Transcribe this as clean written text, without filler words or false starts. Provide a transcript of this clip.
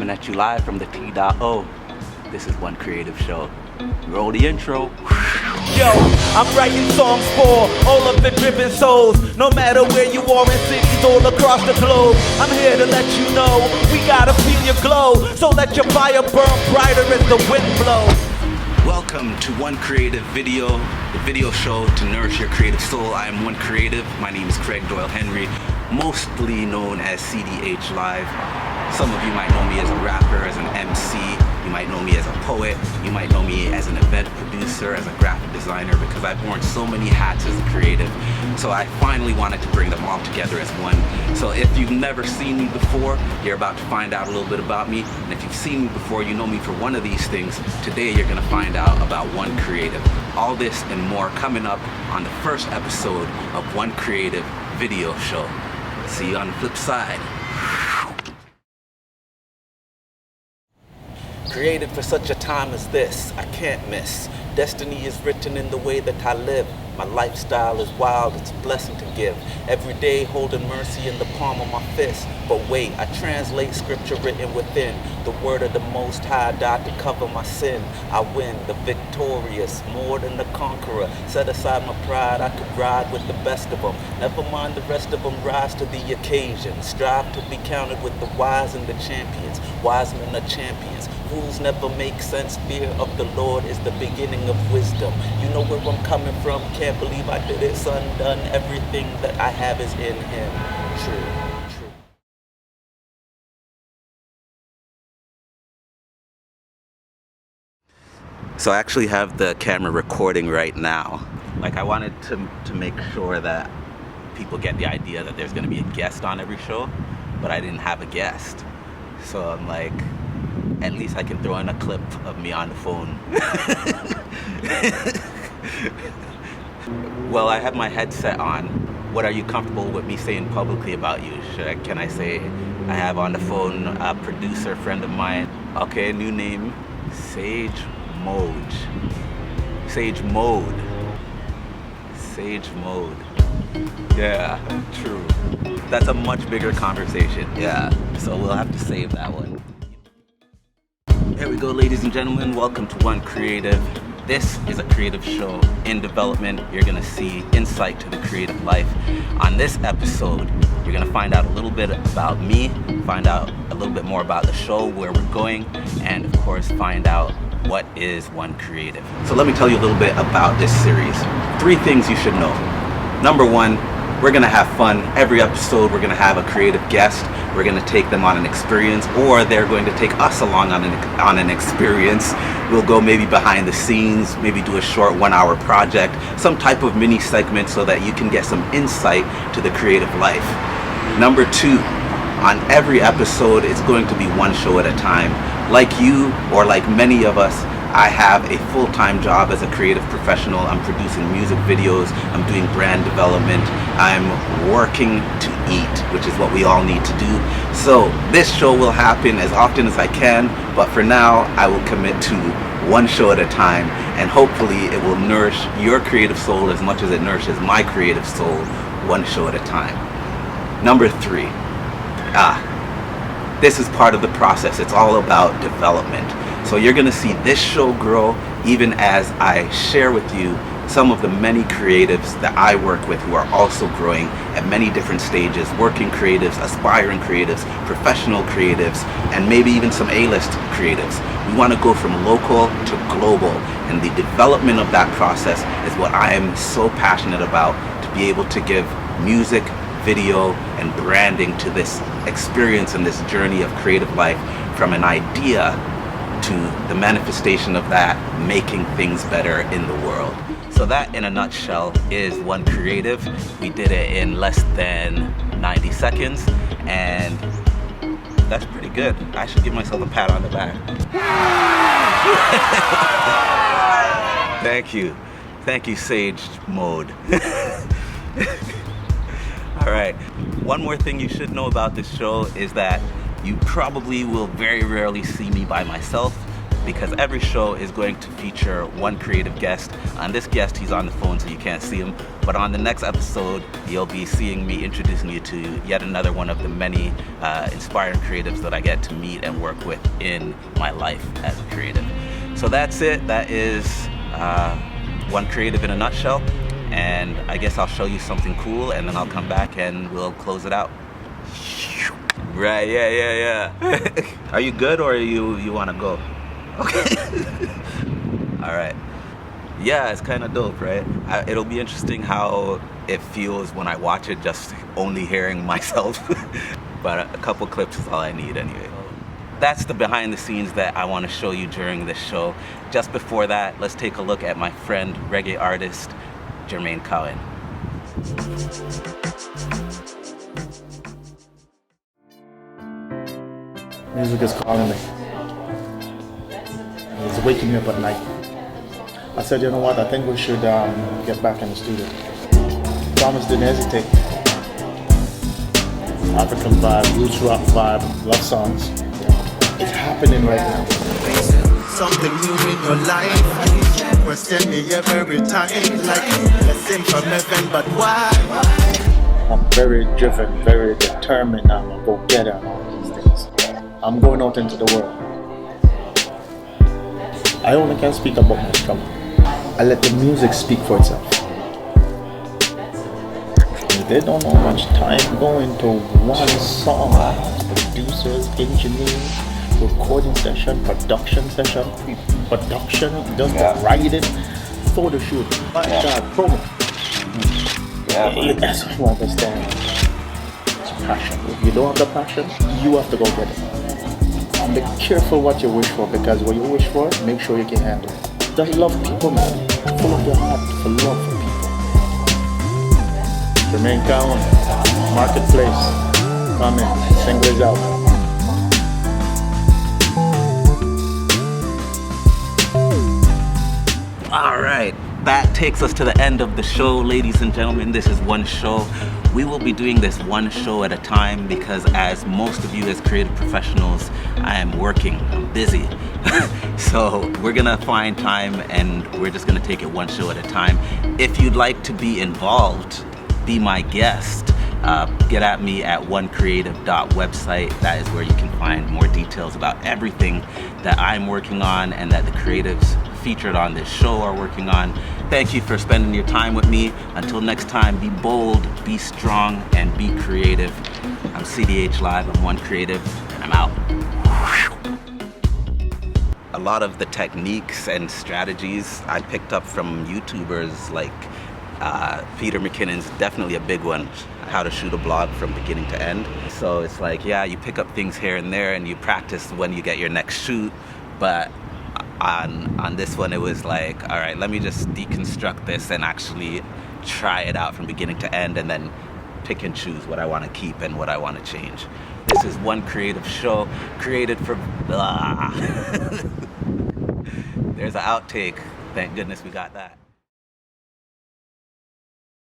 coming at you live from the T.O. This is 1Creative Show. Roll the intro. Yo, I'm writing songs for all of the driven souls, no matter where you are in cities all across the globe. I'm here to let you know we gotta feel your glow, so let your fire burn brighter as the wind blows. Welcome to 1Creative Video, the video show to nourish your creative soul. I am 1Creative. My name is Craig Doyle Henry, mostly known as CDH Live. Some of you might know me as a rapper, as an MC. You might know me as a poet. You might know me as an event producer, as a graphic designer, because I've worn so many hats as a creative. So I finally wanted to bring them all together as one. So if you've never seen me before, you're about to find out a little bit about me. And if you've seen me before, you know me for one of these things. Today you're gonna find out about 1Creative. All this and more coming up on the first episode of 1Creative Video Show. See you on the flip side. Created for such a time as this, I can't miss. Destiny is written in the way that I live. My lifestyle is wild, it's a blessing to give. Every day holding mercy in the palm of my fist. But wait, I translate scripture written within. The word of the Most High died to cover my sin. I win, the victorious, more than the conqueror. Set aside my pride, I could ride with the best of them. Never mind the rest of them, rise to the occasion. Strive to be counted with the wise and the champions. Wise men are champions. Fools never make sense. Fear of the Lord is the beginning of wisdom. You know where I'm coming from. Can't believe I did it, son. Done. Everything that I have is in Him. True. So I actually have the camera recording right now. Like, I wanted to make sure that people get the idea that there's going to be a guest on every show, but I didn't have a guest. So I'm like, at least I can throw in a clip of me on the phone. Well, I have my headset on. What are you comfortable with me saying publicly about you? Can I say I have on the phone a producer friend of mine? Okay, new name, Sage Mode. Sage Mode. Sage Mode. Yeah, true. That's a much bigger conversation. Yeah, so we'll have to save that one. Here we go, ladies and gentlemen. Welcome to 1Creative. This is a creative show in development. You're gonna see insight to the creative life. On this episode, you're gonna find out a little bit about me, find out a little bit more about the show, where we're going, and of course, find out what is 1Creative. So let me tell you a little bit about this series. 3 things you should know. Number 1, we're gonna have fun. Every episode, we're gonna have a creative guest. We're gonna take them on an experience, or they're going to take us along on an experience. We'll go maybe behind the scenes, maybe do a short 1-hour project, some type of mini segment so that you can get some insight to the creative life. Number 2, on every episode, it's going to be one show at a time. Like you, or like many of us, I have a full-time job as a creative professional. I'm producing music videos, I'm doing brand development, I'm working to eat, which is what we all need to do. So this show will happen as often as I can, but for now I will commit to one show at a time, and hopefully it will nourish your creative soul as much as it nourishes my creative soul, one show at a time. Number 3, this is part of the process. It's all about development. So you're gonna see this show grow even as I share with you some of the many creatives that I work with who are also growing at many different stages, working creatives, aspiring creatives, professional creatives, and maybe even some A-list creatives. We wanna go from local to global, and the development of that process is what I am so passionate about, to be able to give music, video, and branding to this experience and this journey of creative life, from an idea to the manifestation of that, making things better in the world. So that, in a nutshell, is 1Creative. We did it in less than 90 seconds, and that's pretty good. I should give myself a pat on the back. Thank you, Sage Mode. All right, one more thing you should know about this show is that you probably will very rarely see me by myself. because every show is going to feature one creative guest. On this guest, he's on the phone so you can't see him, but on the next episode, you'll be seeing me introducing you to yet another one of the many inspiring creatives that I get to meet and work with in my life as a creative. So that's it. That is One Creative in a nutshell. And I guess I'll show you something cool and then I'll come back and we'll close it out. Right, yeah. Are you good or you want to go? Okay. All right. Yeah, it's kind of dope, right? It'll be interesting how it feels when I watch it, just only hearing myself. But a couple clips is all I need anyway. That's the behind the scenes that I want to show you during this show. Just before that, let's take a look at my friend, reggae artist, Jermaine Cowan. Music is calling me. It's waking me up at night. I said, you know what, I think we should get back in the studio. Thomas didn't hesitate. African vibe, roots rock vibe, love songs. It's happening right now. Something new in your life. Question me every time, like blessing from heaven, but why? I'm very driven, very determined. I'm a go-getter and all these things. I'm going out into the world. I only can speak about my struggle. I let the music speak for itself. They don't know much time going to one song. Producers, engineers, recording session, production session, pre-production, just writing, photo shoot, promo. That's what you understand. It's passion. If you don't have the passion, you have to go get it. And be careful what you wish for, because what you wish for, make sure you can handle it. Just love people, man. Full of your heart for love for people. Jermaine Cowan, Marketplace, coming, singles out. All right, that takes us to the end of the show, ladies and gentlemen. This is one show. We will be doing this one show at a time because, as most of you as creative professionals, I am working, I'm busy. So we're gonna find time and we're just gonna take it one show at a time. If you'd like to be involved, be my guest, get at me at 1creative.website. That is where you can find more details about everything that I'm working on and that the creatives featured on this show are working on. Thank you for spending your time with me. Until next time, be bold, be strong, and be creative. I'm CDH Live, I'm One Creative, and I'm out. A lot of the techniques and strategies I picked up from YouTubers like Peter McKinnon's definitely a big one, how to shoot a blog from beginning to end. So it's like, yeah, you pick up things here and there and you practice when you get your next shoot, but on this one it was like, all right, let me just deconstruct this and actually try it out from beginning to end and then pick and choose what I want to keep and what I want to change. This is One Creative Show, created for blah. There's an outtake. Thank goodness we got that.